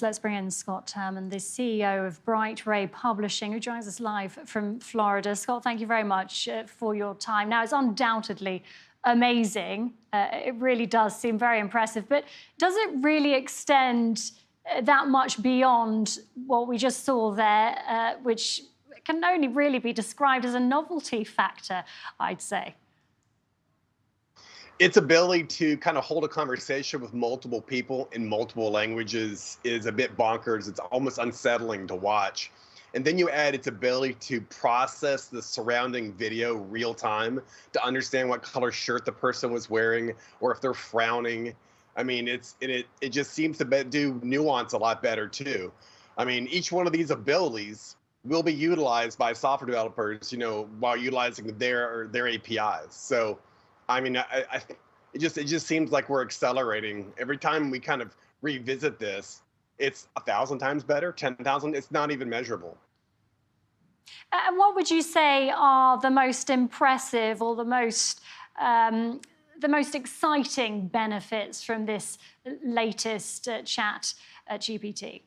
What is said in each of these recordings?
Let's bring in Scott Turman, the CEO of Bright Ray Publishing, who joins us live from Florida. Scott, thank you very much for your time. Now, it's undoubtedly amazing. It really does seem very impressive, but does it really extend that much beyond what we just saw there, which can only really be described as a novelty factor, I'd say? Its ability to kind of hold a conversation with multiple people in multiple languages is a bit bonkers. It's almost unsettling to watch. And then you add its ability to process the surrounding video real time to understand what color shirt the person was wearing or if they're frowning. I mean, it just seems to do nuance a lot better too. I mean, each one of these abilities will be utilized by software developers, while utilizing their APIs. So I mean, it just seems like we're accelerating. Every time we kind of revisit this, it's 1,000 times better, 10,000. It's not even measurable. And what would you say are the most impressive or the most exciting benefits from this latest chat GPT?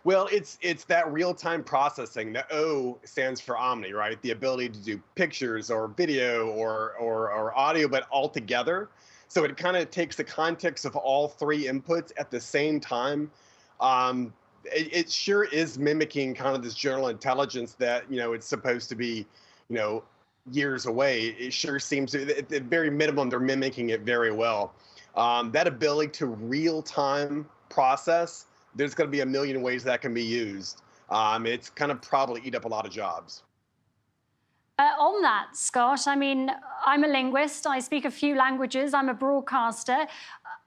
Well, it's that real-time processing. The O stands for omni, right? The ability to do pictures or video or audio, but all together. So it kind of takes the context of all three inputs at the same time. It sure is mimicking kind of this general intelligence that, it's supposed to be, years away. It sure seems to, at the very minimum, they're mimicking it very well. That ability to real-time process, there's going to be a million ways that can be used. It's going to probably eat up a lot of jobs. On that, Scott, I mean, I'm a linguist. I speak a few languages. I'm a broadcaster.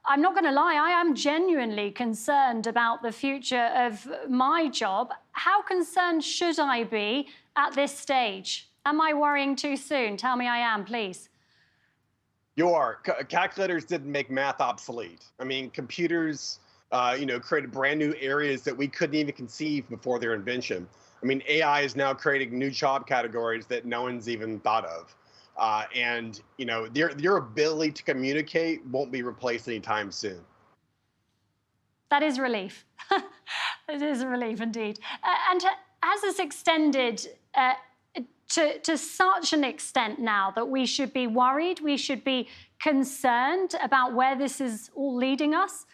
I'm not going to lie, I am genuinely concerned about the future of my job. How concerned should I be at this stage? Am I worrying too soon? Tell me I am, please. You are. Calculators didn't make math obsolete. I mean, computers created brand new areas that we couldn't even conceive before their invention. I mean, AI is now creating new job categories that no one's even thought of. And their ability to communicate won't be replaced anytime soon. That is relief. It is a relief indeed. And has this extended to such an extent now that we should be worried, we should be concerned about where this is all leading us?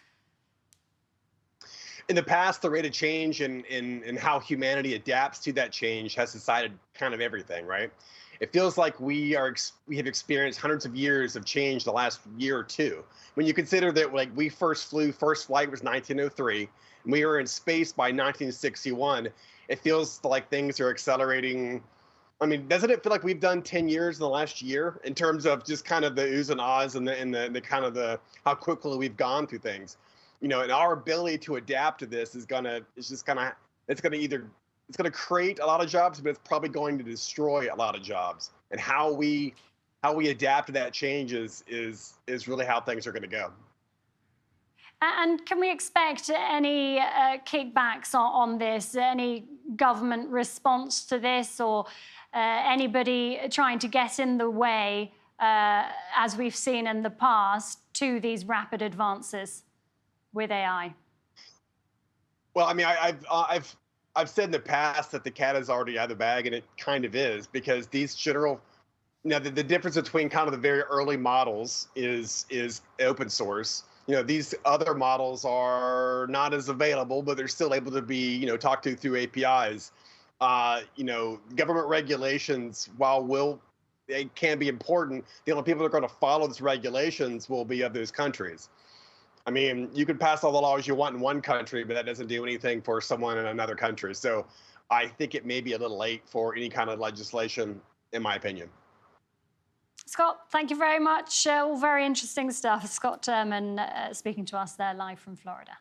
In the past, the rate of change in how humanity adapts to that change has decided kind of everything, right? It feels like we have experienced hundreds of years of change the last year or two. When you consider that, like, first flight was 1903, and we were in space by 1961, it feels like things are accelerating. I mean, doesn't it feel like we've done 10 years in the last year in terms of just kind of the oohs and ahs and the kind of how quickly we've gone through things? And our ability to adapt to this is gonna create a lot of jobs, but it's probably going to destroy a lot of jobs. And how we adapt to that change is really how things are going to go. And can we expect any kickbacks on this, any government response to this, or anybody trying to get in the way, as we've seen in the past, to these rapid advances with AI? Well, I mean, I've said in the past that the cat is already out of the bag, and it kind of is, because these general, the difference between kind of the very early models is open source. These other models are not as available, but they're still able to be, talked to through APIs. Government regulations, while they can be important, the only people that are going to follow these regulations will be of those countries. I mean, you can pass all the laws you want in one country, but that doesn't do anything for someone in another country. So I think it may be a little late for any kind of legislation, in my opinion. Scott, thank you very much. All very interesting stuff. Scott Turman speaking to us there live from Florida.